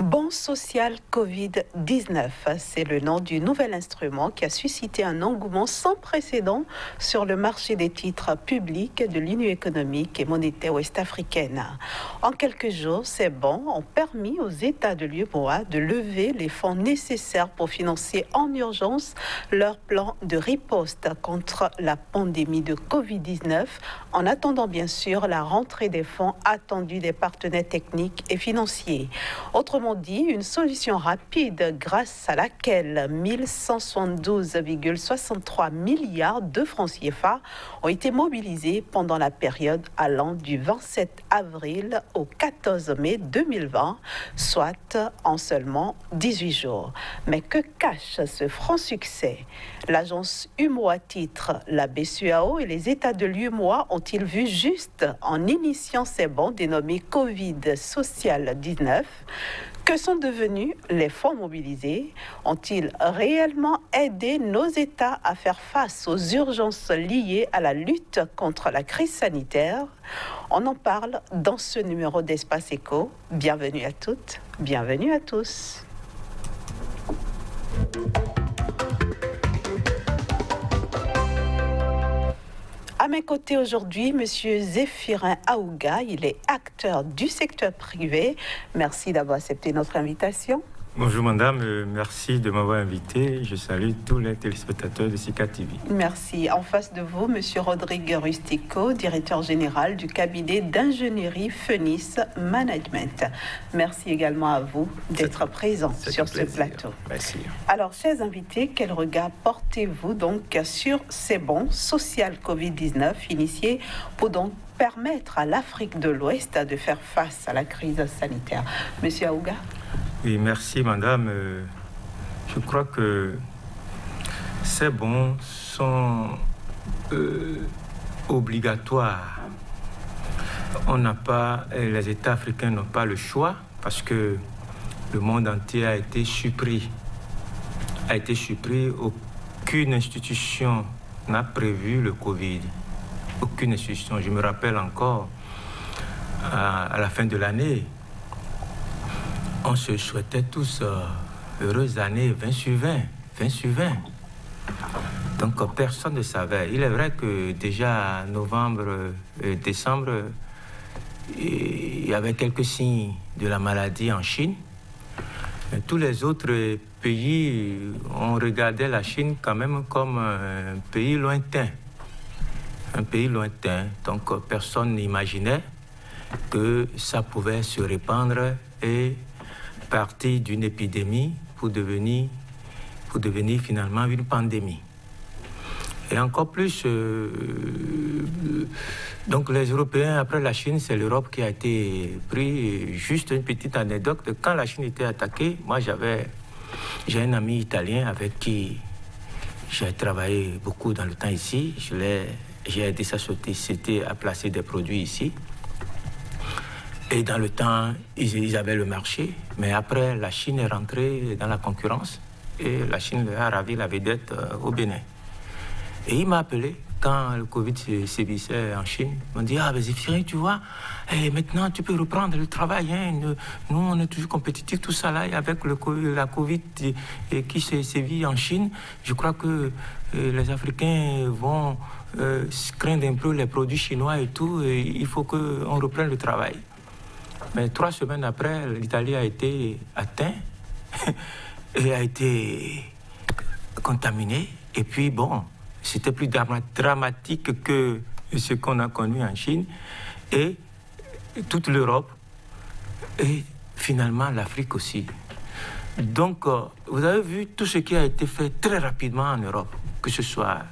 Bon social Covid-19, c'est le nom du nouvel instrument qui a suscité un engouement sans précédent sur le marché des titres publics de l'Union économique et monétaire ouest-africaine. En quelques jours, ces bons ont permis aux États de l'UEMOA de lever les fonds nécessaires pour financer en urgence leur plan de riposte contre la pandémie de Covid-19, en attendant bien sûr la rentrée des fonds attendus des partenaires techniques et financiers. Autrement dit, une solution rapide grâce à laquelle 1172,63 milliards de francs CFA ont été mobilisés pendant la période allant du 27 avril au 14 mai 2020, soit en seulement 18 jours. Mais que cache ce franc succès? L'agence UEMOA Titres, la BCEAO et les États de l'UEMOA ont-ils vu juste en initiant ces bons dénommés Covid Social 19? Que sont devenus les fonds mobilisés? Ont-ils réellement aidé nos États à faire face aux urgences liées à la lutte contre la crise sanitaire? On en parle dans ce numéro d'Espace Éco. Bienvenue à toutes, bienvenue à tous. À mes côtés aujourd'hui, Monsieur Zéphirin Aouga, il est acteur du secteur privé. Merci d'avoir accepté notre invitation. Bonjour madame, merci de m'avoir invité. Je salue tous les téléspectateurs de SICA TV. Merci. En face de vous, Monsieur Rodrigue Rustico, directeur général du cabinet d'ingénierie Phoenix Management. Merci également à vous d'être présent sur ce plateau. Merci. Alors, chers invités, quel regard portez-vous donc sur ces bons social Covid-19 initiés pour donc permettre à l'Afrique de l'Ouest de faire face à la crise sanitaire? Monsieur Aouga. Oui, merci madame. Je crois que ces bons sont obligatoires. Les États africains n'ont pas le choix parce que le monde entier a été surpris. Aucune institution n'a prévu le Covid. Aucune institution. Je me rappelle encore à la fin de l'année, on se souhaitait tous heureuses années 20 sur 20. Donc personne ne savait. Il est vrai que déjà novembre, décembre, il y avait quelques signes de la maladie en Chine. Mais tous les autres pays, on regardait la Chine quand même comme un pays lointain. Donc personne n'imaginait que ça pouvait se répandre et partir d'une épidémie pour devenir finalement une pandémie. Et encore plus, donc les Européens, après la Chine, c'est l'Europe qui a été pris. Juste une petite anecdote, quand la Chine était attaquée, moi j'ai un ami italien avec qui j'ai travaillé beaucoup dans le temps ici. J'ai aidé sa société à placer des produits ici. Et dans le temps, ils avaient le marché, mais après, la Chine est rentrée dans la concurrence et la Chine a ravi la vedette au Bénin. Et il m'a appelé quand le Covid sévissait en Chine. Il m'a dit, ah, mais Zéphirin, tu vois, et maintenant tu peux reprendre le travail. Hein. Nous, on est toujours compétitifs, tout ça là, et avec la Covid qui sévit en Chine, je crois que les Africains vont craindre un peu les produits chinois et tout, et il faut qu'on reprenne le travail. Mais 3 semaines après, l'Italie a été atteinte et a été contaminée. Et puis, bon, c'était plus dramatique que ce qu'on a connu en Chine. Et toute l'Europe, et finalement l'Afrique aussi. Donc, vous avez vu tout ce qui a été fait très rapidement en Europe, que ce soit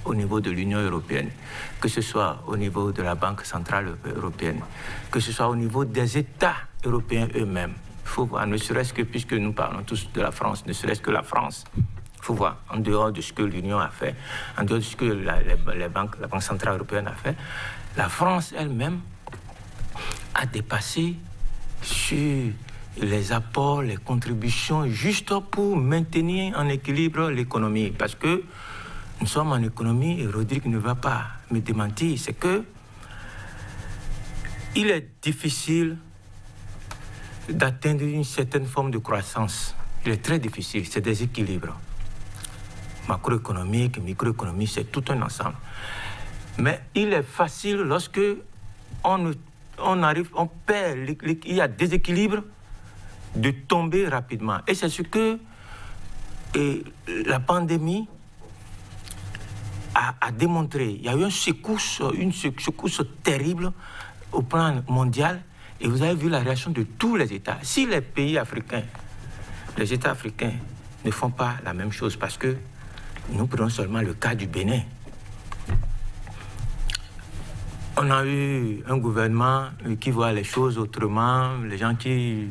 au niveau de l'Union européenne, que ce soit au niveau de la Banque centrale européenne, que ce soit au niveau des États européens eux-mêmes. Il faut voir, ne serait-ce que, puisque nous parlons tous de la France, ne serait-ce que la France, il faut voir, en dehors de ce que l'Union a fait, en dehors de ce que la Banque centrale européenne a fait, la France elle-même a dépassé sur les apports, les contributions, juste pour maintenir en équilibre l'économie. Parce que nous sommes en économie, et Rodrigue ne va pas me démentir, c'est que il est difficile d'atteindre une certaine forme de croissance. Il est très difficile, c'est des équilibres. Macroéconomique, microéconomique, c'est tout un ensemble. Mais il est facile lorsque on perd, il y a déséquilibre, de tomber rapidement. Et c'est ce que la pandémie a démontré. Il y a eu une secousse terrible au plan mondial. Et vous avez vu la réaction de tous les États. Si les pays africains, les États africains ne font pas la même chose, parce que nous prenons seulement le cas du Bénin. On a eu un gouvernement qui voit les choses autrement, les gens qui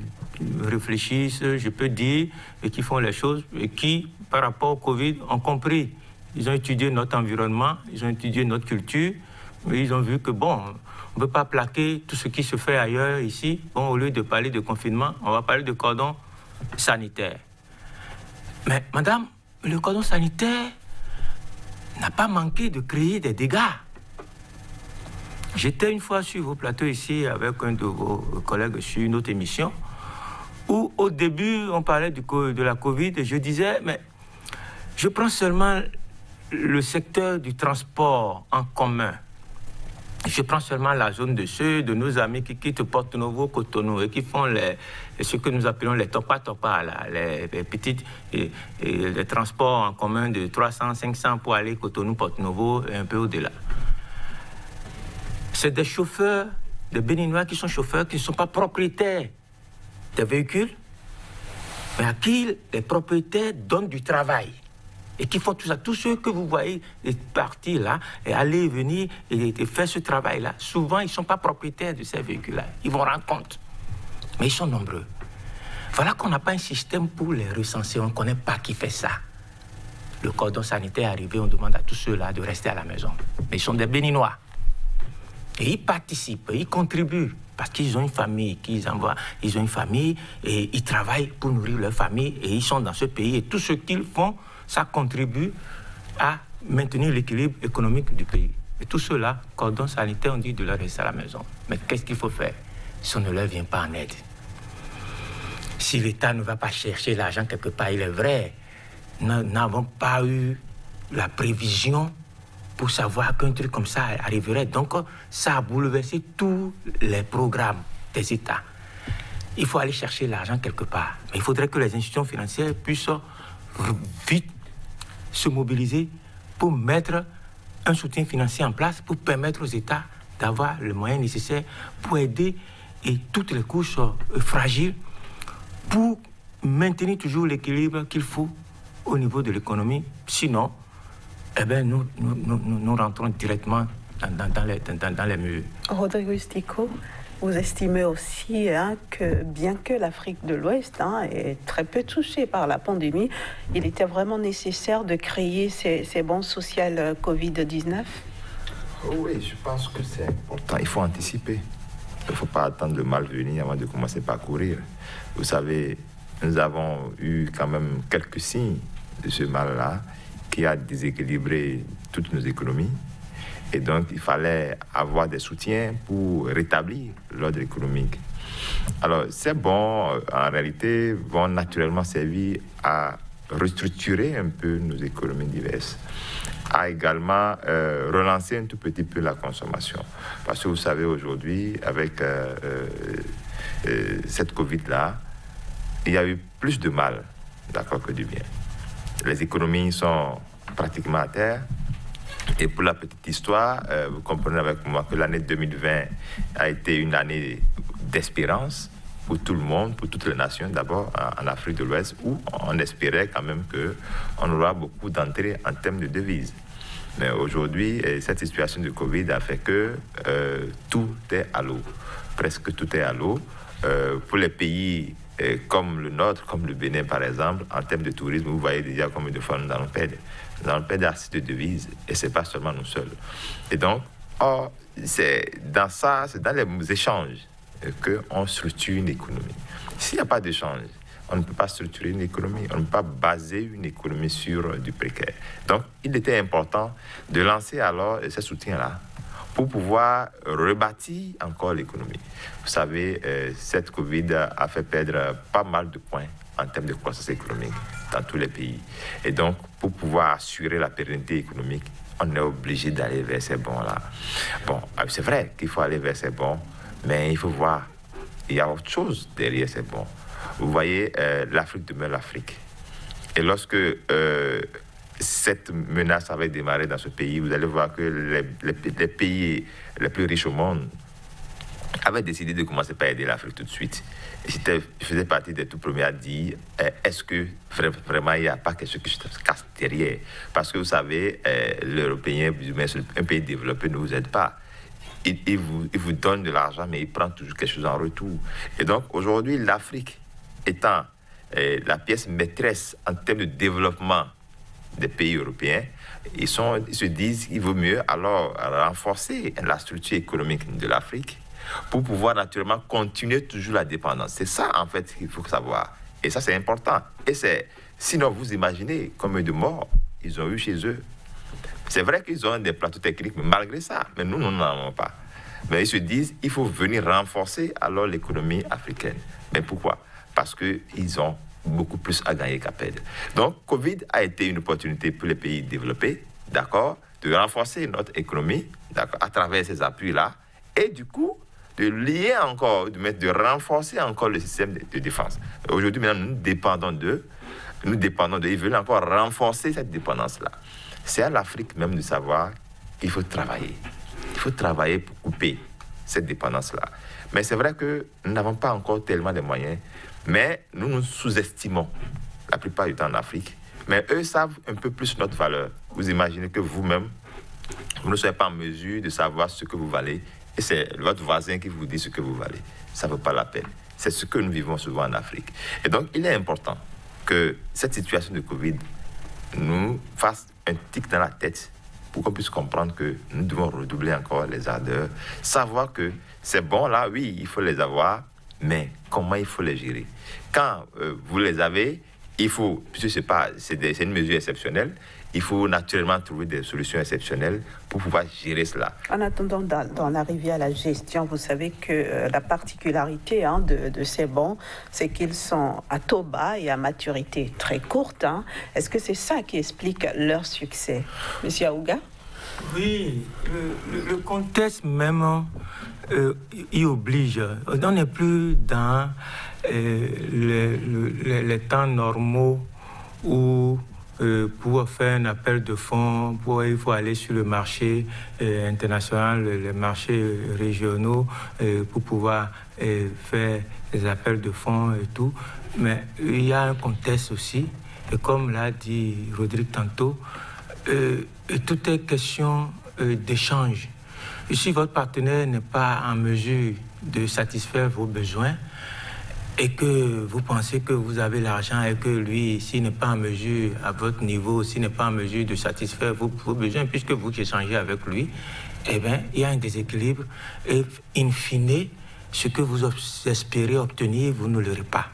réfléchissent, je peux dire, et qui font les choses, et qui, par rapport au Covid, ont compris. Ils ont étudié notre environnement, ils ont étudié notre culture, mais ils ont vu que, bon, on ne peut pas plaquer tout ce qui se fait ailleurs, ici. Bon, au lieu de parler de confinement, on va parler de cordon sanitaire. Mais, madame, le cordon sanitaire n'a pas manqué de créer des dégâts. J'étais une fois sur vos plateaux ici avec un de vos collègues sur une autre émission où au début on parlait de la Covid et je disais mais je prends seulement le secteur du transport en commun. Je prends seulement la zone de nos amis qui quittent Porto Novo, Cotonou et qui font ce que nous appelons les topa-topa, les petites les transports en commun de 300, 500 pour aller Cotonou, Porto Novo et un peu au-delà. C'est des chauffeurs, des Béninois qui sont chauffeurs, qui ne sont pas propriétaires des véhicules, mais à qui les propriétaires donnent du travail. Et qui font tout ça. Tous ceux que vous voyez partir là, et aller venir et faire ce travail-là, souvent ils ne sont pas propriétaires de ces véhicules-là. Ils vont rendre compte. Mais ils sont nombreux. Voilà qu'on n'a pas un système pour les recenser. On ne connaît pas qui fait ça. Le cordon sanitaire est arrivé, on demande à tous ceux-là de rester à la maison. Mais ils sont des Béninois. Et ils participent, ils contribuent, parce qu'ils ont une famille qu'ils envoient. Ils ont une famille et ils travaillent pour nourrir leur famille et ils sont dans ce pays. Et tout ce qu'ils font, ça contribue à maintenir l'équilibre économique du pays. Et tout cela, cordon sanitaire, on dit de leur rester à la maison. Mais qu'est-ce qu'il faut faire si on ne leur vient pas en aide? Si l'État ne va pas chercher l'argent quelque part, il est vrai, nous n'avons pas eu la prévision pour savoir qu'un truc comme ça arriverait. Donc, ça a bouleversé tous les programmes des États. Il faut aller chercher l'argent quelque part. Mais il faudrait que les institutions financières puissent vite se mobiliser pour mettre un soutien financier en place, pour permettre aux États d'avoir le moyen nécessaire pour aider et toutes les couches fragiles pour maintenir toujours l'équilibre qu'il faut au niveau de l'économie. Sinon, eh bien, nous rentrons directement dans les murs. Rodrigo Stico, vous estimez aussi que bien que l'Afrique de l'Ouest est très peu touchée par la pandémie, il était vraiment nécessaire de créer ces bons sociaux Covid-19? Oui, je pense que c'est important. Il faut anticiper. Il ne faut pas attendre le mal venir avant de commencer par courir. Vous savez, nous avons eu quand même quelques signes de ce mal-là qui a déséquilibré toutes nos économies. Et donc, il fallait avoir des soutiens pour rétablir l'ordre économique. Alors, ces bons, en réalité, vont naturellement servir à restructurer un peu nos économies diverses, à également relancer un tout petit peu la consommation. Parce que vous savez, aujourd'hui, avec cette Covid-là, il y a eu plus de mal, d'accord, que du bien. Les économies sont pratiquement à terre. Et pour la petite histoire, vous comprenez avec moi que l'année 2020 a été une année d'espérance pour tout le monde, pour toutes les nations, d'abord en Afrique de l'Ouest, où on espérait quand même qu'on aura beaucoup d'entrées en termes de devises. Mais aujourd'hui, cette situation de Covid a fait que tout est à l'eau. Presque tout est à l'eau. Pour les pays comme le nôtre, comme le Bénin par exemple, en termes de tourisme, vous voyez déjà combien de fois nous allons perdre. Nous allons perdre assez de devises, et ce n'est pas seulement nous seuls. Et donc, c'est dans les échanges qu'on structure une économie. S'il n'y a pas d'échange, on ne peut pas structurer une économie, on ne peut pas baser une économie sur du précaire. Donc, il était important de lancer alors ce soutien-là pour pouvoir rebâtir encore l'économie. Vous savez, cette Covid a fait perdre pas mal de points en termes de croissance économique dans tous les pays. Et donc, pour pouvoir assurer la pérennité économique, on est obligé d'aller vers ces bons-là. Bon, c'est vrai qu'il faut aller vers ces bons, mais il faut voir, il y a autre chose derrière ces bons. Vous voyez, l'Afrique demeure l'Afrique. Et lorsque cette menace avait démarré dans ce pays, vous allez voir que les pays les plus riches au monde avaient décidé de commencer par aider l'Afrique tout de suite. Et je faisais partie des tout premiers à dire, est-ce que vraiment il n'y a pas quelque chose qui se casse derrière? Parce que vous savez, l'Européen, un pays développé ne vous aide pas. Il vous donne de l'argent, mais il prend toujours quelque chose en retour. Et donc, aujourd'hui, l'Afrique étant la pièce maîtresse en termes de développement des pays européens, ils se disent qu'il vaut mieux alors renforcer la structure économique de l'Afrique pour pouvoir naturellement continuer toujours la dépendance. C'est ça, en fait, qu'il faut savoir. Et ça, c'est important. Et sinon, vous imaginez combien de morts ils ont eu chez eux. C'est vrai qu'ils ont des plateaux techniques, mais malgré ça, mais nous n'en avons pas. Mais ils se disent qu'il faut venir renforcer alors l'économie africaine. Mais pourquoi? Parce qu'ils ont beaucoup plus à gagner qu'à perdre. Donc, Covid a été une opportunité pour les pays développés, d'accord, de renforcer notre économie, d'accord, à travers ces appuis-là, et du coup, de lier encore, de renforcer encore le système de défense. Aujourd'hui, maintenant, nous dépendons d'eux, ils veulent encore renforcer cette dépendance-là. C'est à l'Afrique même de savoir qu'il faut travailler. Il faut travailler pour couper cette dépendance-là. Mais c'est vrai que nous n'avons pas encore tellement de moyens, mais nous nous sous-estimons la plupart du temps en Afrique. Mais eux savent un peu plus notre valeur. Vous imaginez que vous-même, vous ne soyez pas en mesure de savoir ce que vous valez, et c'est votre voisin qui vous dit ce que vous valez. Ça ne vaut pas la peine. C'est ce que nous vivons souvent en Afrique. Et donc, il est important que cette situation de Covid nous fasse un tic dans la tête pour qu'on puisse comprendre que nous devons redoubler encore les ardeurs, savoir que c'est bon là, oui, il faut les avoir, mais comment il faut les gérer? Quand vous les avez, il faut, puisque c'est une mesure exceptionnelle, il faut naturellement trouver des solutions exceptionnelles pour pouvoir gérer cela. En attendant d'en arriver à la gestion, vous savez que la particularité de ces bons, c'est qu'ils sont à taux bas et à maturité très courte. Est-ce que c'est ça qui explique leur succès? Monsieur Aouga? Oui, le contexte même y oblige. On n'est plus dans les temps normaux où pour faire un appel de fonds, il faut aller sur le marché international, les marchés régionaux, pour pouvoir faire des appels de fonds et tout. Mais il y a un contexte aussi, et comme l'a dit Rodrigue tantôt, tout est question d'échange. Si votre partenaire n'est pas en mesure de satisfaire vos besoins, et que vous pensez que vous avez l'argent et que lui, s'il n'est pas en mesure, à votre niveau, s'il n'est pas en mesure de satisfaire vos besoins, puisque vous échangez avec lui, eh bien, il y a un déséquilibre. Et in fine, ce que vous espérez obtenir, vous ne l'aurez pas.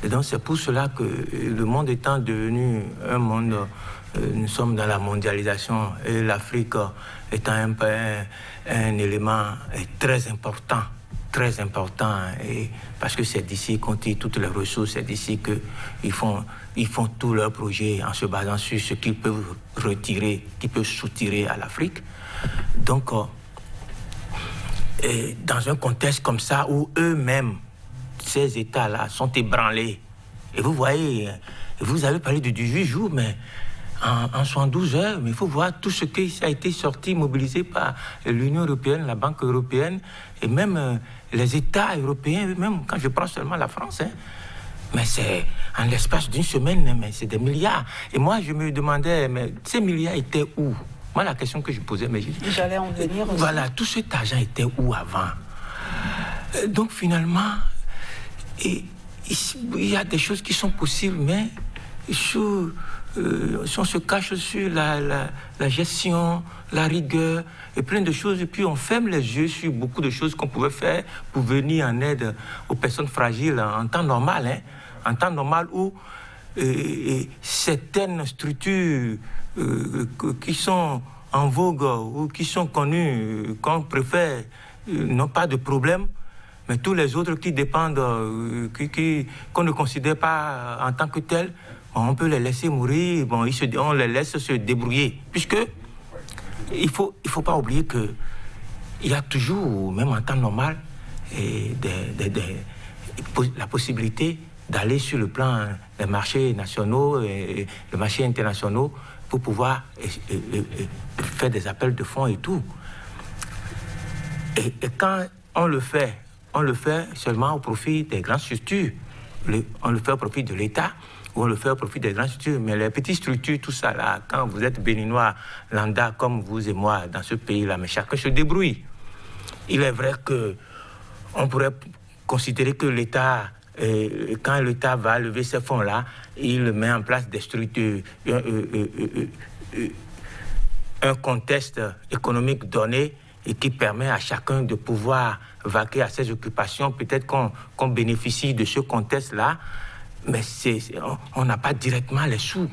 Et donc, c'est pour cela que le monde étant devenu un monde, nous sommes dans la mondialisation, et l'Afrique étant un élément très important, et parce que c'est d'ici qu'on tire toutes les ressources, c'est d'ici qu'ils font tous leurs projets en se basant sur ce qu'ils peuvent retirer, qu'ils peuvent soutirer à l'Afrique. Donc, dans un contexte comme ça où eux-mêmes, ces États-là, sont ébranlés, et vous voyez, vous avez parlé de 18 jours, mais en 72 heures, mais il faut voir tout ce qui a été sorti, mobilisé par l'Union européenne, la Banque européenne, et même les États européens, même quand je prends seulement la France, mais c'est en l'espace d'une semaine, mais c'est des milliards. Et moi, je me demandais, mais ces milliards étaient où? Moi, la question que je posais, mais j'allais en venir aussi. Voilà, tout cet argent était où avant? Donc finalement, il y a des choses qui sont possibles, mais si on se cache sur la gestion, la rigueur et plein de choses, et puis on ferme les yeux sur beaucoup de choses qu'on pouvait faire pour venir en aide aux personnes fragiles en temps normal, en temps normal où certaines structures qui sont en vogue ou qui sont connus, qu'on préfère, n'ont pas de problème. Mais tous les autres qui dépendent, qu'on ne considère pas en tant que tels, on peut les laisser mourir, bon, on les laisse se débrouiller. Puisque il faut pas oublier qu'il y a toujours, même en temps normal, la possibilité d'aller sur le plan des marchés nationaux et des marchés internationaux pour pouvoir faire des appels de fonds et tout. Et quand on le fait seulement au profit des grandes structures. On le fait au profit de l'État ou on le fait au profit des grandes structures. Mais les petites structures, tout ça là, quand vous êtes béninois, lambda, comme vous et moi, dans ce pays-là, mais chacun se débrouille. Il est vrai qu'on pourrait considérer que l'État, quand l'État va lever ces fonds-là, il met en place des structures, un contexte économique donné et qui permet à chacun de pouvoir vaquer à ses occupations. Peut-être qu'on bénéficie de ce contexte-là, mais on n'a pas directement les sous.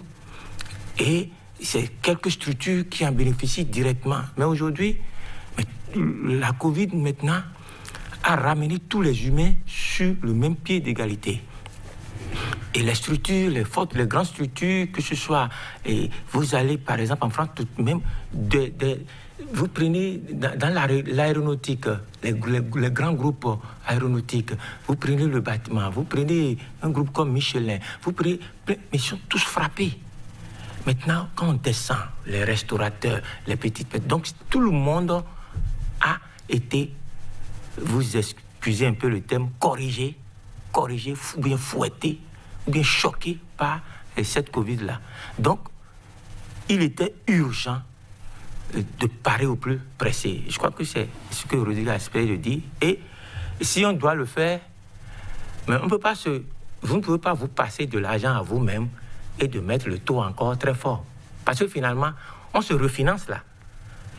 Et c'est quelques structures qui en bénéficient directement. Mais aujourd'hui, la Covid maintenant a ramené tous les humains sur le même pied d'égalité. Et les structures, les grandes structures, que ce soit, et vous allez par exemple en France, tout de même, vous prenez dans l'aéronautique, les grands groupes aéronautiques, vous prenez le bâtiment, vous prenez un groupe comme Michelin, mais ils sont tous frappés. Maintenant, quand on descend, les restaurateurs, les petites... Donc, tout le monde a été, vous excusez un peu le terme, corrigé, ou bien fouetté, ou bien choqué par cette Covid-là. Donc, il était urgent de parer au plus pressé. Je crois que c'est ce que Rodrigue a espéré de dire. Et si on doit le faire, mais vous ne pouvez pas vous passer de l'argent à vous-même et de mettre le taux encore très fort. Parce que finalement, on se refinance là.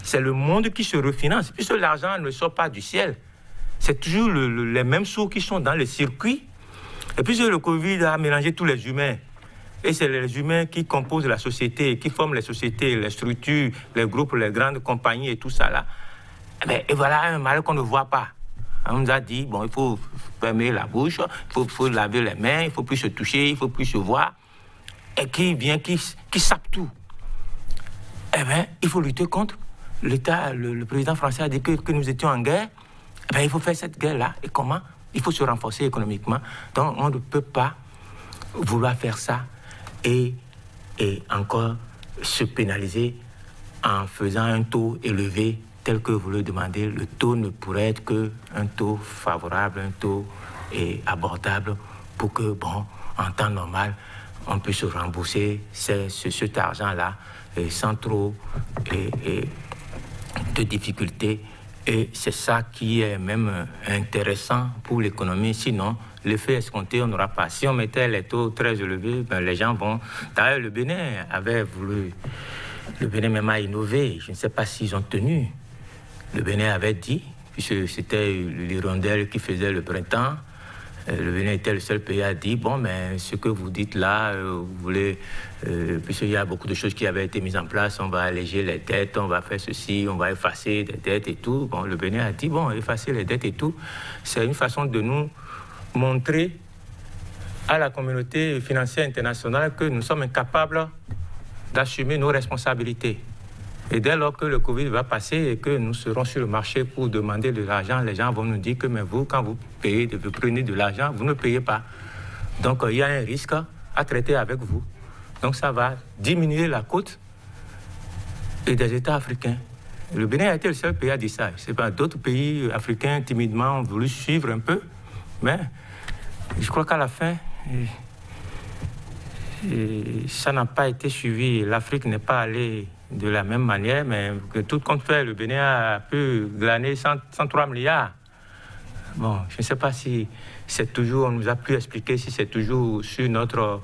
C'est le monde qui se refinance, puisque l'argent ne sort pas du ciel. C'est toujours les mêmes sous qui sont dans le circuit. Et puisque le Covid a mélangé tous les humains, et c'est les humains qui composent la société, qui forment les sociétés, les structures, les groupes, les grandes compagnies et tout ça là. Et voilà un mal qu'on ne voit pas. On nous a dit, bon, il faut fermer la bouche, il faut laver les mains, il ne faut plus se toucher, il ne faut plus se voir. Et qui vient, qui sape tout. Il faut lutter contre. L'État, le président français a dit que nous étions en guerre. Il faut faire cette guerre-là. Et comment? Il faut se renforcer économiquement. Donc, on ne peut pas vouloir faire ça et encore se pénaliser en faisant un taux élevé tel que vous le demandez. Le taux ne pourrait être qu'un taux favorable, un taux abordable pour que, en temps normal, on puisse rembourser cet argent-là sans trop de difficultés. Et c'est ça qui est même intéressant pour l'économie. Sinon, l'effet escompté, on n'aura pas. Si on mettait les taux très élevés, les gens vont... D'ailleurs, le Bénin avait voulu... Le Bénin même a innové. Je ne sais pas s'ils ont tenu. Le Bénin avait dit, puisque c'était l'hirondelle qui faisait le printemps, le Bénin était le seul pays à dire, mais ce que vous dites là, vous voulez, puisqu'il y a beaucoup de choses qui avaient été mises en place, on va alléger les dettes, on va faire ceci, on va effacer des dettes et tout. Le Bénin a dit, effacer les dettes et tout, c'est une façon de nous montrer à la communauté financière internationale que nous sommes incapables d'assumer nos responsabilités. Et dès lors que le Covid va passer et que nous serons sur le marché pour demander de l'argent, les gens vont nous dire que mais vous, quand vous payez, vous prenez de l'argent, vous ne payez pas. Donc il y a un risque à traiter avec vous. Donc ça va diminuer la cote des États africains. Le Bénin a été le seul pays à dire ça. C'est pas d'autres pays africains timidement ont voulu suivre un peu, mais je crois qu'à la fin, ça n'a pas été suivi. L'Afrique n'est pas allée de la même manière, mais que tout compte fait, le Bénin a pu glaner 103 milliards. Je ne sais pas si c'est toujours, on nous a pu expliquer si c'est toujours sur notre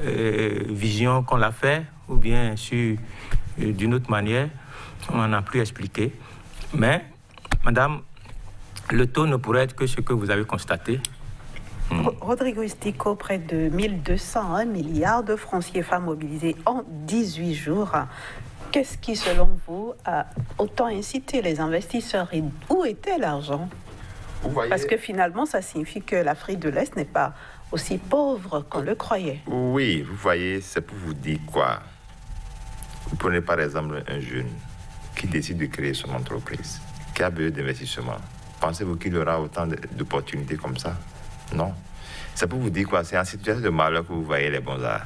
vision qu'on l'a fait, ou bien d'une autre manière, on n'en a plus expliqué. Mais, madame, le taux ne pourrait être que ce que vous avez constaté. Rodrigo Estico, près de 1201 milliards de francs CFA mobilisés en 18 jours. Qu'est-ce qui, selon vous, a autant incité les investisseurs et où était l'argent? Parce que finalement, ça signifie que l'Afrique de l'Est n'est pas aussi pauvre qu'on le croyait. Oui, vous voyez, c'est pour vous dire quoi. Vous prenez par exemple un jeune qui décide de créer son entreprise, qui a besoin d'investissement. Pensez-vous qu'il aura autant d'opportunités comme ça? Non. C'est pour vous dire quoi. C'est en situation de malheur que vous voyez les bons arts.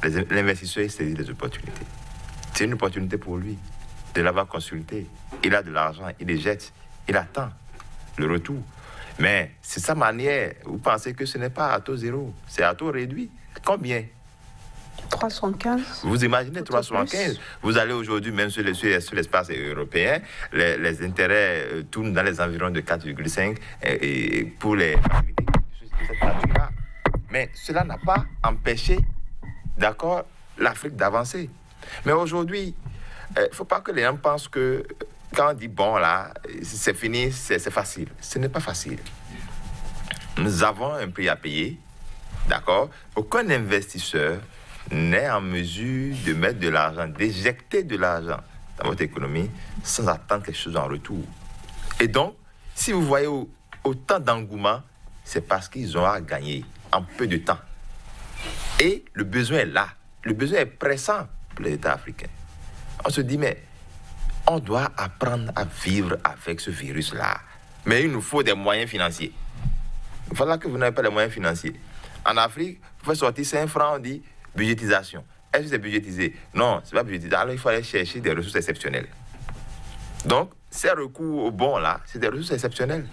L'investisseur, il saisit des opportunités. C'est une opportunité pour lui de l'avoir consulté. Il a de l'argent, il les jette, il attend le retour. Mais c'est sa manière. Vous pensez que ce n'est pas à taux zéro, c'est à taux réduit. Combien? 315. Vous imaginez 315. Vous allez aujourd'hui, même sur l'espace européen, les intérêts tournent dans les environs de 4,5 et pour les facilités de cette nature-là. Mais cela n'a pas empêché, d'accord, l'Afrique d'avancer. Mais aujourd'hui, il ne faut pas que les gens pensent que quand on dit bon là, c'est fini, c'est facile. Ce n'est pas facile. Nous avons un prix à payer, d'accord? Aucun investisseur n'est en mesure de mettre de l'argent, d'éjecter de l'argent dans votre économie sans attendre quelque chose en retour. Et donc, si vous voyez autant d'engouement, c'est parce qu'ils ont à gagner en peu de temps. Et le besoin est là. Le besoin est pressant pour les États africains. On se dit, mais on doit apprendre à vivre avec ce virus-là. Mais il nous faut des moyens financiers. Voilà que vous n'avez pas les moyens financiers. En Afrique, vous faites sortir 5 francs, on dit budgétisation. Est-ce que c'est budgétisé? Non, ce n'est pas budgétisé. Alors il faut aller chercher des ressources exceptionnelles. Donc, ces recours au bon là, c'est des ressources exceptionnelles.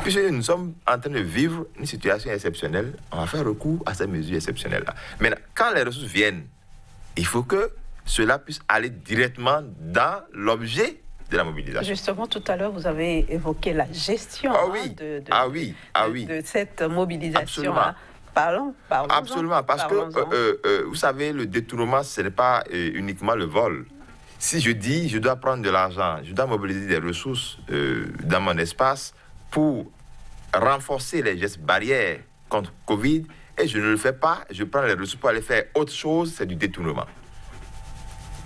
Puisque nous sommes en train de vivre une situation exceptionnelle, on va faire recours à ces mesures exceptionnelles-là. Maintenant, quand les ressources viennent, il faut que cela puisse aller directement dans l'objet de la mobilisation. Justement, tout à l'heure, vous avez évoqué la gestion de cette mobilisation. Parlons. Absolument, parce que, vous savez, le détournement, ce n'est pas uniquement le vol. Si je dis, je dois prendre de l'argent, je dois mobiliser des ressources dans mon espace pour renforcer les gestes barrières contre Covid, et je ne le fais pas, je prends les ressources pour aller faire autre chose, c'est du détournement.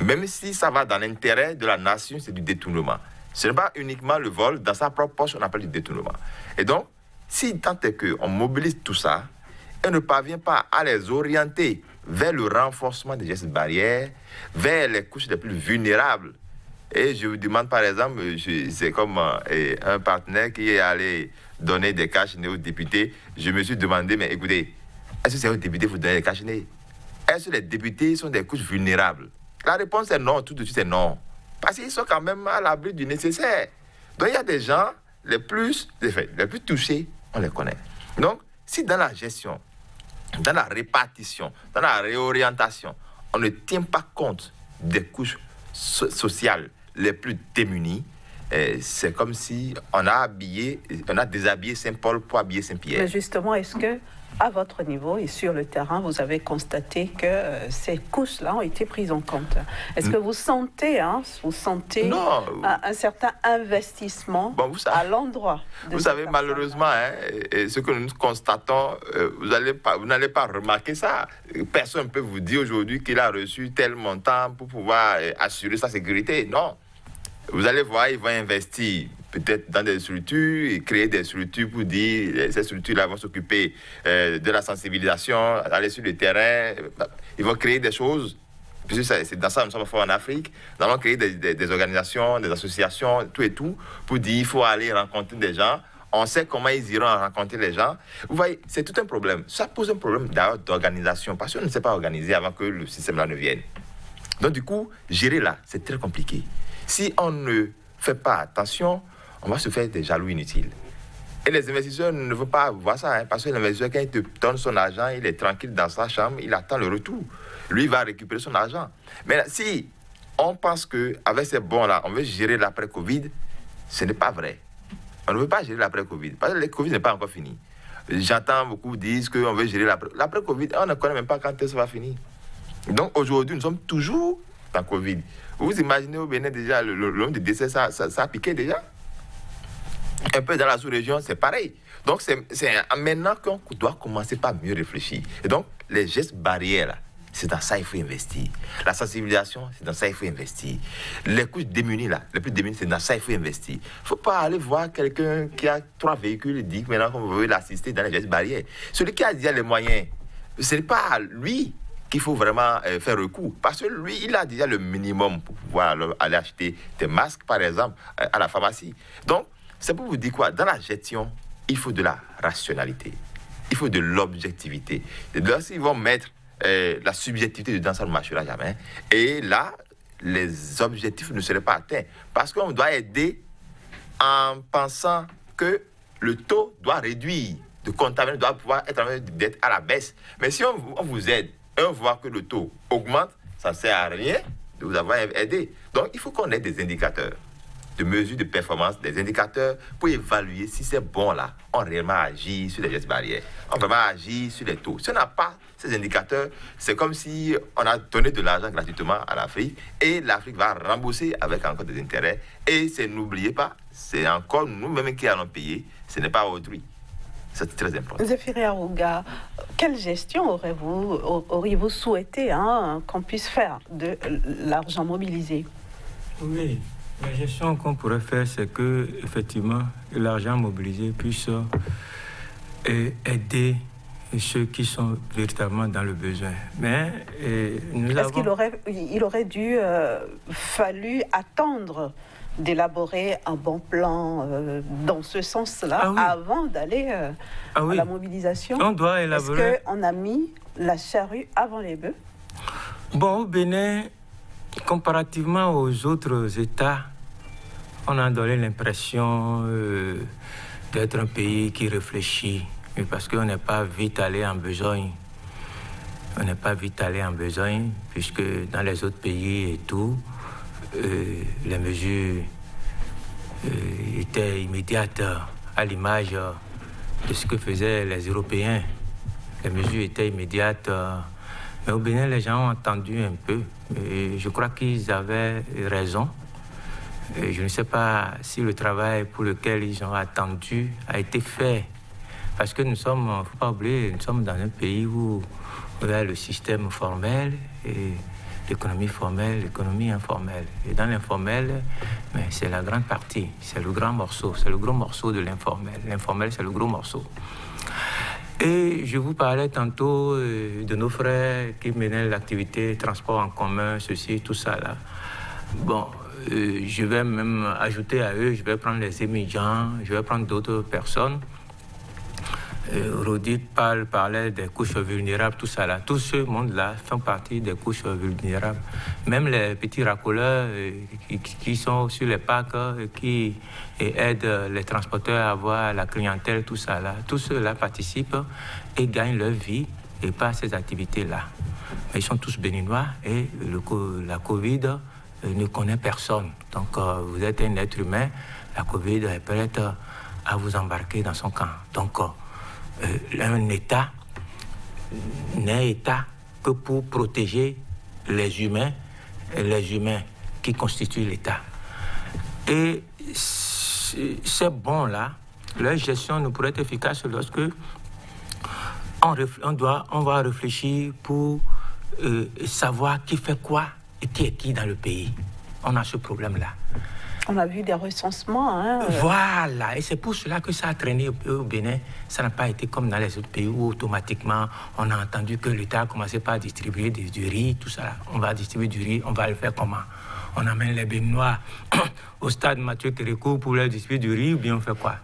Même si ça va dans l'intérêt de la nation, c'est du détournement. Ce n'est pas uniquement le vol, dans sa propre poche, on appelle du détournement. Et donc, si tant est qu'on mobilise tout ça, et ne parvient pas à les orienter vers le renforcement des gestes barrières, vers les couches les plus vulnérables. Et je vous demande, par exemple, c'est comme un partenaire qui est allé donner des cachenets aux députés. Je me suis demandé, mais écoutez, est-ce que c'est aux députés que vous donnez des cachenets? Est-ce que les députés sont des couches vulnérables? La réponse est non, tout de suite c'est non. Parce qu'ils sont quand même à l'abri du nécessaire. Donc il y a des gens les plus touchés, on les connaît. Donc, si dans la gestion, dans la répartition, dans la réorientation, on ne tient pas compte des couches sociales les plus démunies, c'est comme si on a déshabillé Saint-Paul pour habiller Saint-Pierre. Mais justement, est-ce que, à votre niveau et sur le terrain, vous avez constaté que ces couches-là ont été prises en compte? Est-ce que vous sentez un certain investissement à l'endroit de vous savez, malheureusement, ce que nous constatons, vous n'allez pas remarquer ça. Personne ne peut vous dire aujourd'hui qu'il a reçu tel montant pour pouvoir assurer sa sécurité. Non. Vous allez voir, ils vont investir peut-être dans des structures et créer des structures pour dire ces structures-là vont s'occuper de la sensibilisation, aller sur le terrain. Ils vont créer des choses, puisque c'est dans ça que nous sommes forts en Afrique. Nous allons créer des organisations, des associations, tout et tout, pour dire qu'il faut aller rencontrer des gens. On sait comment ils iront rencontrer les gens. Vous voyez, c'est tout un problème. Ça pose un problème d'ailleurs d'organisation, parce qu'on ne sait pas organiser avant que le système-là ne vienne. Donc du coup, gérer là, c'est très compliqué. Si on ne fait pas attention, on va se faire des jaloux inutiles. Et les investisseurs ne veulent pas voir ça, parce que l'investisseur, quand il te donne son argent, il est tranquille dans sa chambre, il attend le retour. Lui, il va récupérer son argent. Mais si on pense qu'avec ces bons-là, on veut gérer l'après-Covid, ce n'est pas vrai. On ne veut pas gérer l'après-Covid, parce que le Covid n'est pas encore fini. J'entends beaucoup dire qu'on veut gérer l'après-Covid, on ne connaît même pas quand ça va finir. Donc aujourd'hui, nous sommes toujours dans Covid. Vous imaginez au Bénin déjà, le nombre de décès, ça a piqué déjà. Un peu dans la sous-région, c'est pareil. Donc c'est maintenant qu'on doit commencer par mieux réfléchir. Et donc, les gestes barrières, là, c'est dans ça qu'il faut investir. La sensibilisation, c'est dans ça qu'il faut investir. Les couches démunies, là, les plus démunies, c'est dans ça qu'il faut investir. Il ne faut pas aller voir quelqu'un qui a 3 véhicules et dire que maintenant qu'on veut l'assister dans les gestes barrières. Celui qui a déjà les moyens, ce n'est pas lui qu'il faut vraiment faire recours. Parce que lui, il a déjà le minimum pour pouvoir aller acheter des masques, par exemple, à la pharmacie. Donc, c'est pour vous dire quoi? Dans la gestion, il faut de la rationalité. Il faut de l'objectivité. Là, s'ils vont mettre la subjectivité dedans, ça ne marchera jamais. Et là, les objectifs ne seraient pas atteints. Parce qu'on doit aider en pensant que le taux doit réduire, de contaminer doit pouvoir être en train d'être à la baisse. Mais si on vous aide et on voit que le taux augmente, ça ne sert à rien de vous avoir aidé. Donc, il faut qu'on ait des indicateurs de mesure de performance, des indicateurs pour évaluer si ces bons-là ont réellement agi sur les gestes barrières, ont vraiment agi sur les taux. Si on n'a pas ces indicateurs, c'est comme si on a donné de l'argent gratuitement à l'Afrique et l'Afrique va rembourser avec encore des intérêts. Et n'oubliez pas, c'est encore nous-mêmes qui allons payer, ce n'est pas autrui. C'est très important. Zéphiré Arouga, quelle gestion auriez-vous souhaité qu'on puisse faire de l'argent mobilisé? Oui, la gestion qu'on pourrait faire, c'est que effectivement l'argent mobilisé puisse aider ceux qui sont véritablement dans le besoin. Mais est-ce qu'il aurait dû fallu attendre d'élaborer un bon plan dans ce sens-là avant d'aller à la mobilisation? On doit élaborer. Est-ce qu'on a mis la charrue avant les bœufs? Bon, au Bénin, comparativement aux autres États, on a donné l'impression d'être un pays qui réfléchit, parce qu'on n'est pas vite allé en besogne. On n'est pas vite allé en besogne, puisque dans les autres pays et tout, les mesures étaient immédiates à l'image de ce que faisaient les Européens. Les mesures étaient immédiates. Mais au Bénin, les gens ont entendu un peu. Et je crois qu'ils avaient raison. Et je ne sais pas si le travail pour lequel ils ont attendu a été fait. Parce que nous sommes, il ne faut pas oublier, nous sommes dans un pays où il y a le système formel et l'économie formelle, l'économie informelle. Et dans l'informel, c'est la grande partie, c'est le grand morceau, c'est le gros morceau de l'informel. L'informel, c'est le gros morceau. Et je vous parlais tantôt de nos frères qui menaient l'activité transport en commun, ceci, tout ça là. Bon, je vais même ajouter à eux, je vais prendre les émigrants, je vais prendre d'autres personnes. Rodi parlait des couches vulnérables, tout ça là. Tout ce monde-là font partie des couches vulnérables. Même les petits racoleurs qui sont sur les parcs, qui aident les transporteurs à avoir la clientèle, tout ça là. Tous ceux-là participent et gagnent leur vie et par ces activités-là. Mais ils sont tous béninois et la Covid ne connaît personne. Donc vous êtes un être humain, la Covid est prête à vous embarquer dans son camp. Donc un État n'est État que pour protéger les humains qui constituent l'État. Et ces bons-là, leur gestion ne pourrait être efficace lorsque on va réfléchir pour savoir qui fait quoi et qui est qui dans le pays. On a ce problème-là. On a vu des recensements. Voilà, et c'est pour cela que ça a traîné au Bénin. Ça n'a pas été comme dans les autres pays où automatiquement on a entendu que l'État a commencé par distribuer du riz, tout ça. On va distribuer du riz, on va le faire comment? On amène les Béninois au stade Mathieu Kérékou pour leur distribuer du riz ou bien on fait quoi?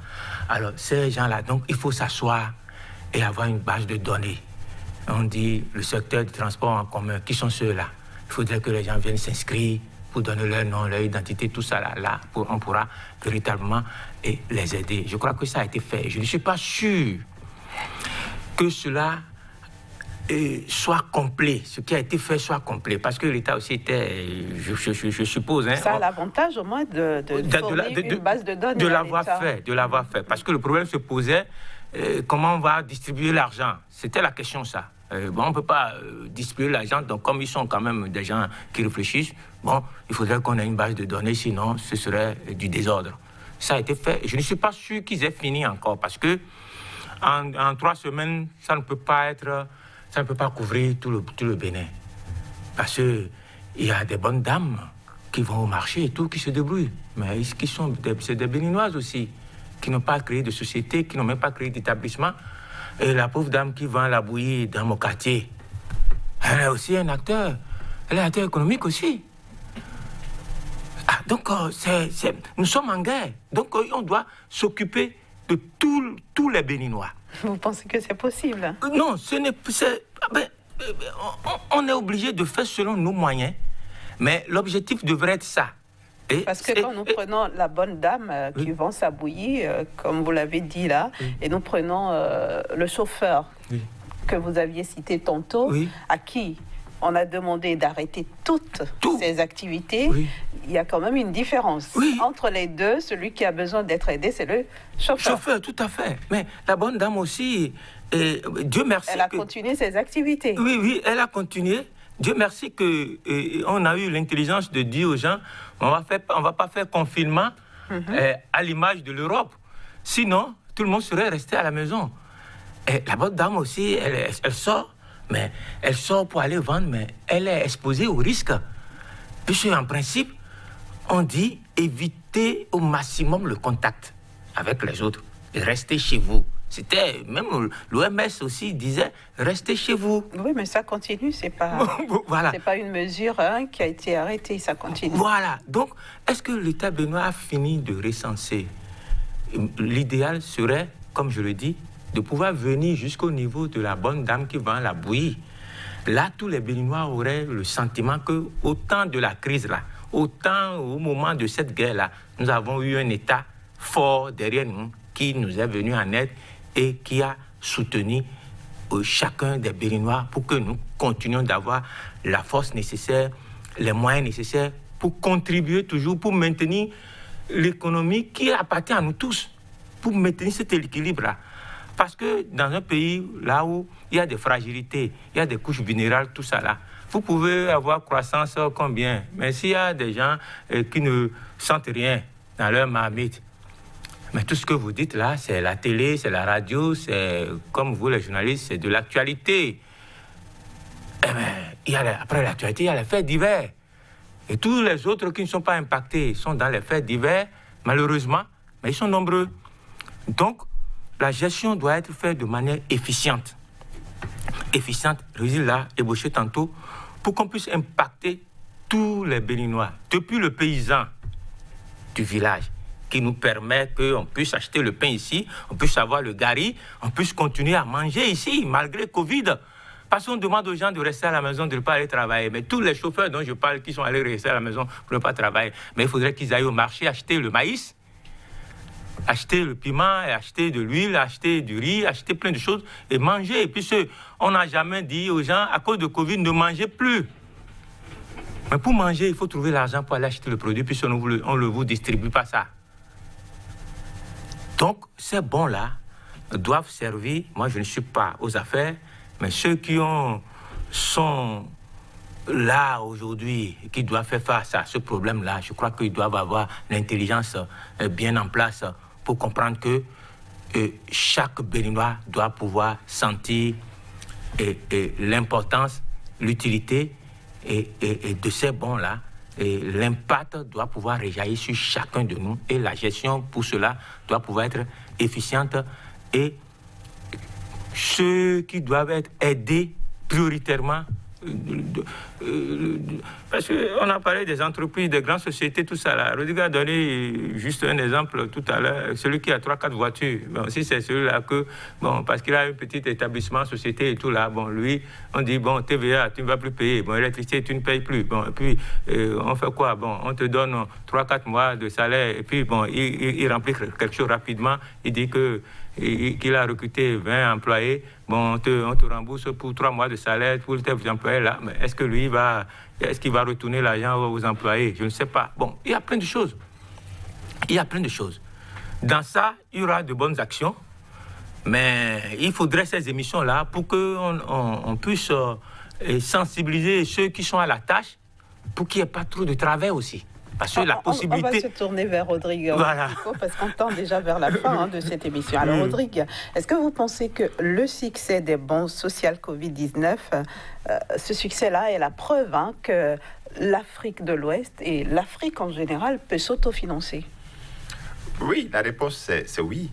Alors, ces gens-là, donc il faut s'asseoir et avoir une base de données. On dit le secteur du transport en commun, qui sont ceux-là? Il faudrait que les gens viennent s'inscrire pour donner leur nom, leur identité, tout ça là, on pourra véritablement les aider. Je crois que ça a été fait. Je ne suis pas sûr que cela soit complet, ce qui a été fait soit complet, parce que l'État aussi était, je suppose... Ça a l'avantage au moins de fournir une base de données. De l'avoir fait, parce que le problème se posait, comment on va distribuer l'argent? C'était la question, ça. On ne peut pas distribuer l'argent, donc comme ils sont quand même des gens qui réfléchissent, il faudrait qu'on ait une base de données, sinon ce serait du désordre. Ça a été fait. Je ne suis pas sûr qu'ils aient fini encore, parce que en 3 semaines, ça ne peut pas couvrir tout le Bénin. Parce qu'il y a des bonnes dames qui vont au marché et tout, qui se débrouillent. Mais c'est des Béninoises aussi, qui n'ont pas créé de société, qui n'ont même pas créé d'établissement. Et la pauvre dame qui vend la bouillie dans mon quartier, elle est aussi un acteur. Elle est un acteur économique aussi. Donc, nous sommes en guerre. Donc, on doit s'occuper de tous les Béninois. Vous pensez que c'est possible? Non, on est obligé de faire selon nos moyens, mais l'objectif devrait être ça. Parce que quand nous prenons la bonne dame qui vend sa bouillie, comme vous l'avez dit là, et nous prenons le chauffeur que vous aviez cité tantôt, à qui on a demandé d'arrêter toutes ces activités, il y a quand même une différence. Entre les deux, celui qui a besoin d'être aidé, c'est le chauffeur. Chauffeur, tout à fait. Mais la bonne dame aussi, Dieu merci. Elle a continué ses activités. Oui, elle a continué. Dieu merci qu'on a eu l'intelligence de dire aux gens, on va pas faire confinement à l'image de l'Europe. Sinon, tout le monde serait resté à la maison. Et la bonne dame aussi, elle sort, mais elle sort pour aller vendre, mais elle est exposée au risque. Puisque en principe, on dit éviter au maximum le contact avec les autres et rester chez vous. C'était, même l'OMS aussi disait, restez chez vous. Oui, mais ça continue, c'est pas, voilà. C'est pas une mesure qui a été arrêtée, ça continue. Voilà, donc, est-ce que l'État béninois a fini de recenser? L'idéal serait, comme je le dis, de pouvoir venir jusqu'au niveau de la bonne dame qui vend la bouillie. Là, tous les Béninois auraient le sentiment que, au temps de la crise-là, autant au moment de cette guerre-là, nous avons eu un État fort derrière nous qui nous est venu en aide et qui a soutenu chacun des Béninois pour que nous continuions d'avoir la force nécessaire, les moyens nécessaires pour contribuer toujours, pour maintenir l'économie qui appartient à nous tous, pour maintenir cet équilibre-là. Parce que dans un pays là où il y a des fragilités, il y a des couches vulnérables, tout ça là, vous pouvez avoir croissance combien? Mais s'il y a des gens qui ne sentent rien dans leur marmite, mais tout ce que vous dites là, c'est la télé, c'est la radio, c'est, comme vous les journalistes, c'est de l'actualité. Après l'actualité, il y a les faits divers. Et tous les autres qui ne sont pas impactés sont dans les faits divers, malheureusement, mais ils sont nombreux. Donc, la gestion doit être faite de manière efficiente. Efficiente, Régis l'a ébauché tantôt, pour qu'on puisse impacter tous les Béninois, depuis le paysan du village, qui nous permet qu'on puisse acheter le pain ici, on puisse avoir le gari, on puisse continuer à manger ici, malgré Covid. Parce qu'on demande aux gens de rester à la maison, de ne pas aller travailler. Mais tous les chauffeurs dont je parle, qui sont allés rester à la maison pour ne pas travailler, mais il faudrait qu'ils aillent au marché acheter le maïs, acheter le piment, acheter de l'huile, acheter du riz, acheter plein de choses et manger. Et puis on n'a jamais dit aux gens, à cause de Covid, ne mangez plus. Mais pour manger, il faut trouver l'argent pour aller acheter le produit, puis on ne vous distribue pas ça. Donc, ces bons-là doivent servir, moi je ne suis pas aux affaires, mais ceux qui sont là aujourd'hui, qui doivent faire face à ce problème-là, je crois qu'ils doivent avoir l'intelligence bien en place pour comprendre que chaque Béninois doit pouvoir sentir l'importance, l'utilité et de ces bons-là. Et l'impact doit pouvoir réjaillir sur chacun de nous. Et la gestion, pour cela, doit pouvoir être efficiente. Et ceux qui doivent être aidés prioritairement, parce qu'on a parlé des entreprises, des grandes sociétés, tout ça là. Rodrigue a donné juste un exemple tout à l'heure, celui qui a 3-4 voitures. Bon, si c'est celui-là que, bon, parce qu'il a un petit établissement, société et tout là, bon, lui, on dit, bon, TVA, tu ne vas plus payer, bon, électricité, tu ne payes plus, bon, et puis, on fait quoi? Bon, on te donne 3-4 mois de salaire, et puis, bon, il remplit quelque chose rapidement, il dit qu'il a recruté 20 employés, bon, on te rembourse pour 3 mois de salaire pour tes employés là, mais est-ce que lui est-ce qu'il va retourner l'argent aux employés? Je ne sais pas. Bon, il y a plein de choses. Il y a plein de choses. Dans ça, il y aura de bonnes actions, mais il faudrait ces émissions-là pour qu'on puisse sensibiliser ceux qui sont à la tâche pour qu'il n'y ait pas trop de travail aussi. Parce que la possibilité... On va se tourner vers Rodrigue, voilà. Parce qu'on tend déjà vers la fin de cette émission. Alors, Rodrigue, est-ce que vous pensez que le succès des bons social Covid-19, ce succès-là est la preuve que l'Afrique de l'Ouest et l'Afrique en général peut s'autofinancer? Oui, la réponse c'est oui.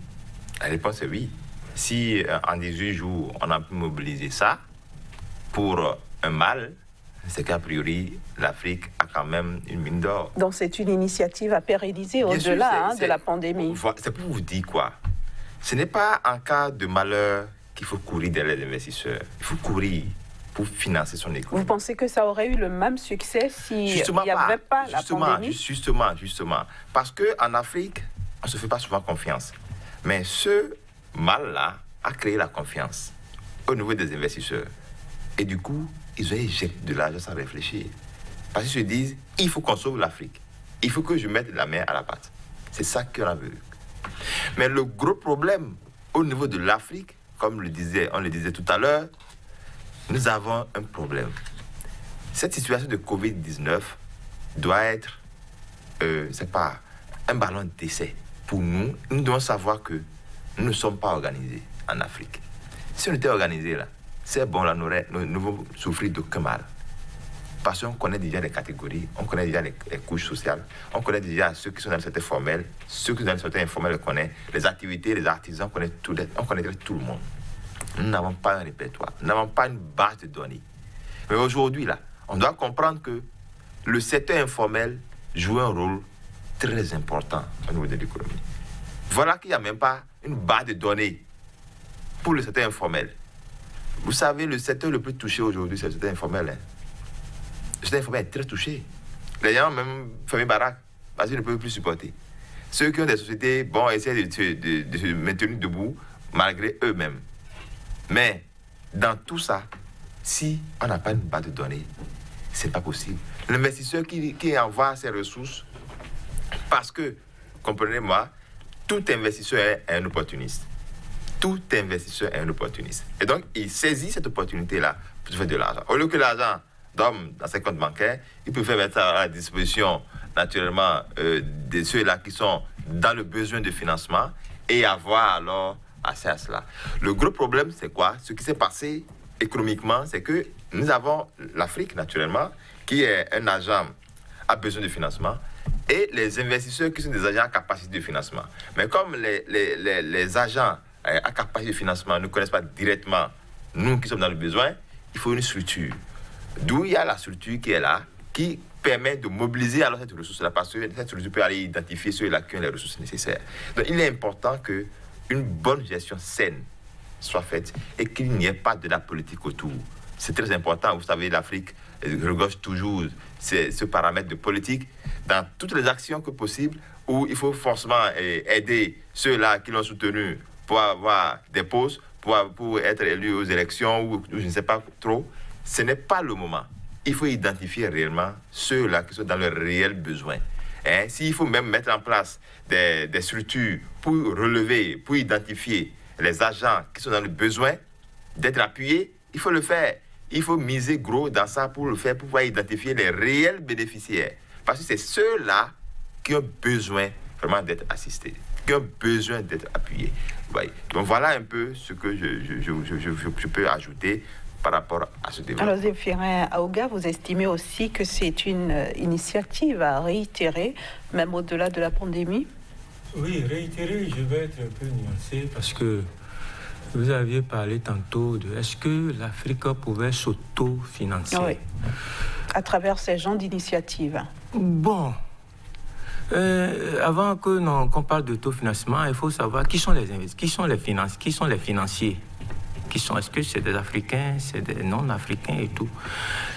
La réponse est oui. Si en 18 jours, on a pu mobiliser ça pour un mal, c'est qu'a priori, l'Afrique a quand même une mine d'or. Donc c'est une initiative à pérenniser au-delà de la pandémie. C'est pour vous dire quoi? Ce n'est pas en cas de malheur qu'il faut courir derrière les investisseurs. Il faut courir pour financer son économie. Vous pensez que ça aurait eu le même succès s'il n'y avait pas la pandémie? Justement. Parce qu'en Afrique, on ne se fait pas souvent confiance. Mais ce mal-là a créé la confiance au niveau des investisseurs. Et du coup, ils ont éjecté de l'argent sans réfléchir. Parce qu'ils se disent, il faut qu'on sauve l'Afrique. Il faut que je mette la main à la pâte. C'est ça qu'on a vu. Mais le gros problème au niveau de l'Afrique, comme on le disait tout à l'heure, nous avons un problème. Cette situation de Covid-19 doit être, c'est pas un ballon d'essai. Pour nous, nous devons savoir que nous ne sommes pas organisés en Afrique. Si on était organisés là, c'est bon, là, nous n'avons souffrir d'aucun mal. Parce qu'on connaît déjà les catégories, on connaît déjà les couches sociales, on connaît déjà ceux qui sont dans le secteur formel, ceux qui sont dans le secteur informel, on connaît les activités, les artisans, on connaît tout le monde. Nous n'avons pas un répertoire, nous n'avons pas une base de données. Mais aujourd'hui, là, on doit comprendre que le secteur informel joue un rôle très important au niveau de l'économie. Voilà qu'il n'y a même pas une base de données pour le secteur informel. Vous savez, le secteur le plus touché aujourd'hui, c'est le secteur informel. Hein. Le secteur informel est très touché. Les gens même ferment baraque parce qu'ils ne peuvent plus supporter. Ceux qui ont des sociétés, essaient de se maintenir debout malgré eux-mêmes. Mais dans tout ça, si on n'a pas une base de données, ce n'est pas possible. L'investisseur qui envoie ses ressources, parce que, comprenez-moi, tout investisseur est un opportuniste. Tout investisseur est un opportuniste. Et donc, il saisit cette opportunité-là pour faire de l'argent. Au lieu que l'argent dorme dans ses comptes bancaires, il peut faire mettre ça à la disposition, naturellement, de ceux-là qui sont dans le besoin de financement et avoir alors accès à cela. Le gros problème, c'est quoi? Ce qui s'est passé économiquement, c'est que nous avons l'Afrique, naturellement, qui est un agent à besoin de financement, et les investisseurs qui sont des agents à capacité de financement. Mais comme les agents à capacité de financement ne connaissent pas directement nous qui sommes dans le besoin, il faut une structure. D'où il y a la structure qui est là, qui permet de mobiliser alors cette ressource-là, parce que cette structure peut aller identifier ceux-là qui ont les ressources nécessaires. Donc il est important qu'une bonne gestion saine soit faite et qu'il n'y ait pas de la politique autour. C'est très important. Vous savez, l'Afrique regorge toujours ce paramètre de politique dans toutes les actions que possible, où il faut forcément aider ceux-là qui l'ont soutenu pour avoir des postes, pour être élus aux élections, ou je ne sais pas trop. Ce n'est pas le moment. Il faut identifier réellement ceux-là qui sont dans le réel besoin. S'il faut même mettre en place des structures pour relever, pour identifier les agents qui sont dans le besoin d'être appuyés, il faut le faire. Il faut miser gros dans ça pour le faire, pour pouvoir identifier les réels bénéficiaires. Parce que c'est ceux-là qui ont besoin vraiment d'être assistés, qui ont besoin d'être appuyés. Ouais. Donc voilà un peu ce que je peux ajouter par rapport à ce débat. Alors Zéphirin Aouga, vous estimez aussi que c'est une initiative à réitérer, même au-delà de la pandémie? Oui, réitérer, je vais être un peu nuancé parce que vous aviez parlé tantôt de est-ce que l'Afrique pouvait s'auto-financer? Oui, à travers ces genres d'initiatives. Bon, avant qu'on parle d'autofinancement, il faut savoir qui sont les investisseurs, qui sont les financiers. Est-ce que c'est des Africains, c'est des non-Africains et tout.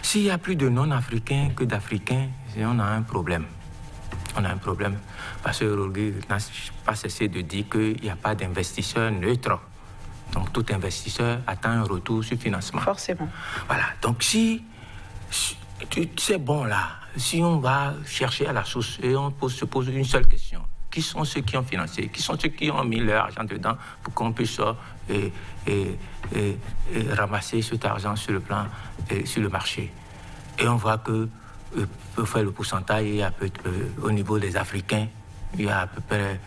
S'il y a plus de non-Africains que d'Africains, on a un problème. On a un problème parce que Rodrigue n'a pas cessé de dire qu'il n'y a pas d'investisseur neutre. Donc tout investisseur attend un retour sur financement. Forcément. Voilà. Donc si c'est bon là, si on va chercher à la source et on se pose une seule question. Qui sont ceux qui ont financé? Qui sont ceux qui ont mis leur argent dedans pour qu'on puisse ramasser cet argent sur le plan, sur le marché? Et on voit que faire le pourcentage, il y a au niveau des Africains, il y a à peu près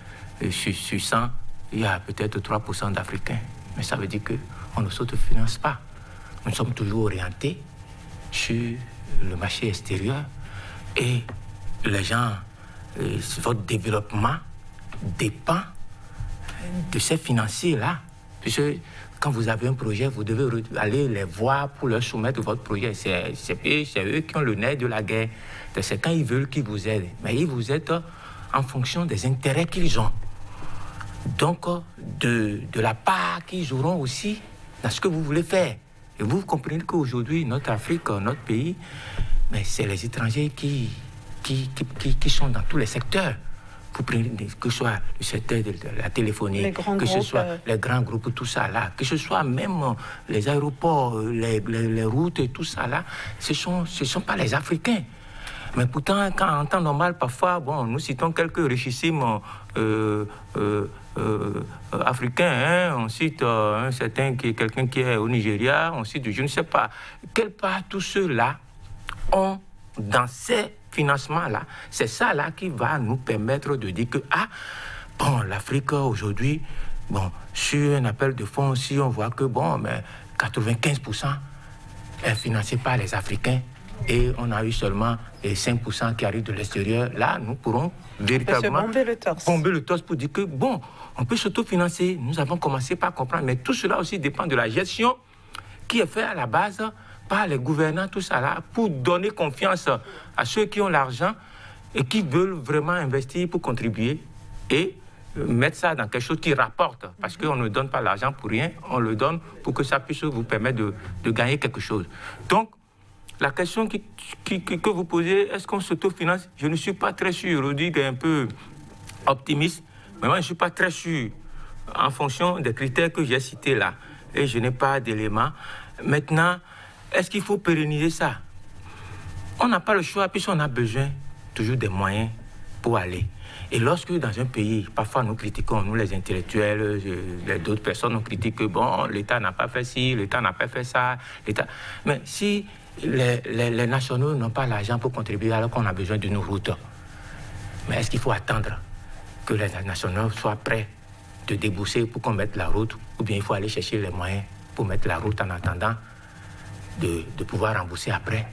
sur 100, il y a peut-être 3% d'Africains. Mais ça veut dire qu'on ne s'autofinance pas. Nous sommes toujours orientés sur le marché extérieur et les gens, votre développement dépend de ces financiers-là. Puisque quand vous avez un projet, vous devez aller les voir pour leur soumettre votre projet. C'est eux qui ont le nerf de la guerre. C'est quand ils veulent qu'ils vous aident. Mais ils vous aident en fonction des intérêts qu'ils ont. Donc, de la part qu'ils auront aussi dans ce que vous voulez faire. Et vous comprenez qu'aujourd'hui, notre Afrique, notre pays, mais c'est les étrangers qui sont dans tous les secteurs. Vous prenez, que ce soit le secteur de la téléphonie, que ce soit les grands groupes, tout ça là, que ce soit même les aéroports, les routes et tout ça là, ce sont pas les Africains. Mais pourtant, en temps normal, parfois, bon, nous citons quelques richissimes africains. Hein, on cite un certain quelqu'un qui est au Nigeria, on cite, je ne sais pas, quelle part tous ceux-là ont dans ces financements-là. C'est ça là qui va nous permettre de dire que, l'Afrique aujourd'hui, bon, sur un appel de fonds aussi, on voit que, bon, mais 95% est financé par les Africains. Et on a eu seulement 5% qui arrivent de l'extérieur. Là, nous pourrons véritablement bomber le torse pour dire que, bon, on peut s'autofinancer. Nous avons commencé par comprendre, mais tout cela aussi dépend de la gestion qui est faite à la base par les gouvernants, tout ça là, pour donner confiance à ceux qui ont l'argent et qui veulent vraiment investir pour contribuer et mettre ça dans quelque chose qui rapporte. Parce qu'on ne donne pas l'argent pour rien, on le donne pour que ça puisse vous permettre de gagner quelque chose. Donc, la question que vous posez, est-ce qu'on s'autofinance? Je ne suis pas très sûr. Rodrigue est un peu optimiste, mais moi, je ne suis pas très sûr en fonction des critères que j'ai cités là. Et je n'ai pas d'éléments. Maintenant, est-ce qu'il faut pérenniser ça? On n'a pas le choix, puisqu'on a besoin toujours des moyens pour aller. Et lorsque dans un pays, parfois nous critiquons, nous les intellectuels, d'autres personnes, on critique que bon, l'État n'a pas fait ci, l'État n'a pas fait ça, l'État... Mais si les nationaux n'ont pas l'argent pour contribuer alors qu'on a besoin de nos routes, mais est-ce qu'il faut attendre que les nationaux soient prêts de débourser pour qu'on mette la route, ou bien il faut aller chercher les moyens pour mettre la route en attendant de pouvoir rembourser après?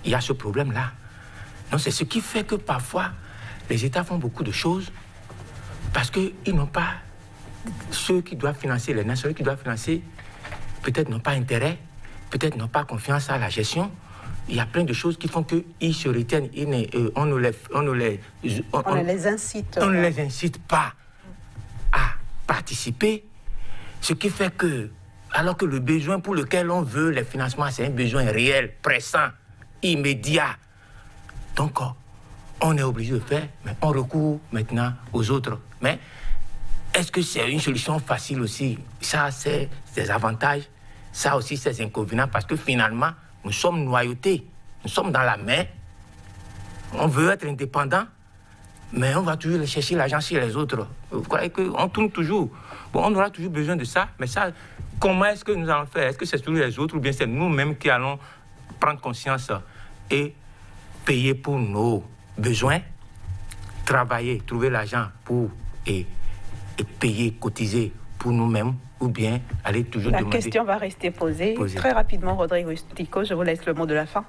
Il y a ce problème-là. Donc c'est ce qui fait que parfois les États font beaucoup de choses parce qu'ils n'ont pas, ceux qui doivent financer, les nationaux qui doivent financer, peut-être n'ont pas intérêt, peut-être n'ont pas confiance à la gestion. Il y a plein de choses qui font qu'ils se retiennent. On ne les incite pas à participer. Ce qui fait que, alors que le besoin pour lequel on veut les financements, c'est un besoin réel, pressant, immédiat. Donc, on est obligé de faire, mais on recourt maintenant aux autres. Mais est-ce que c'est une solution facile aussi? Ça, c'est des avantages. Ça aussi, c'est des inconvénients parce que finalement, nous sommes noyautés. Nous sommes dans la mer. On veut être indépendant, mais on va toujours chercher l'argent chez les autres. Vous croyez qu'on tourne toujours? Bon, on aura toujours besoin de ça, mais ça, comment est-ce que nous allons faire? Est-ce que c'est sur les autres ou bien c'est nous-mêmes qui allons prendre conscience et payer pour nos besoins, travailler, trouver l'argent pour et payer, cotiser pour nous-mêmes, ou bien aller toujours demander. La question va rester posée. Très rapidement, Rodrigue Rustico, je vous laisse le mot de la fin.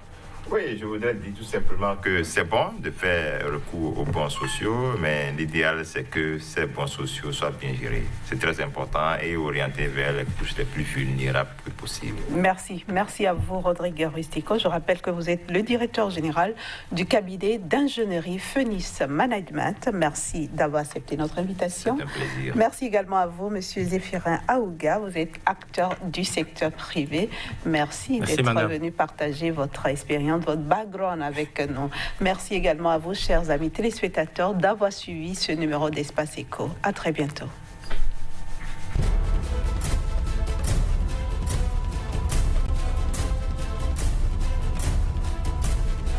Oui, je voudrais dire tout simplement que c'est bon de faire recours aux bons sociaux, mais l'idéal, c'est que ces bons sociaux soient bien gérés. C'est très important et orientés vers les couches les plus vulnérables que possible. Merci. Merci à vous, Rodrigue Rustico. Je rappelle que vous êtes le directeur général du cabinet d'ingénierie Phoenix Management. Merci d'avoir accepté notre invitation. C'est un plaisir. Merci également à vous, Monsieur Zéphirin Aouga. Vous êtes acteur du secteur privé. Merci d'être venu partager votre expérience, votre background avec nous. Merci également à vous, chers amis téléspectateurs, d'avoir suivi ce numéro d'Espace Éco. À très bientôt.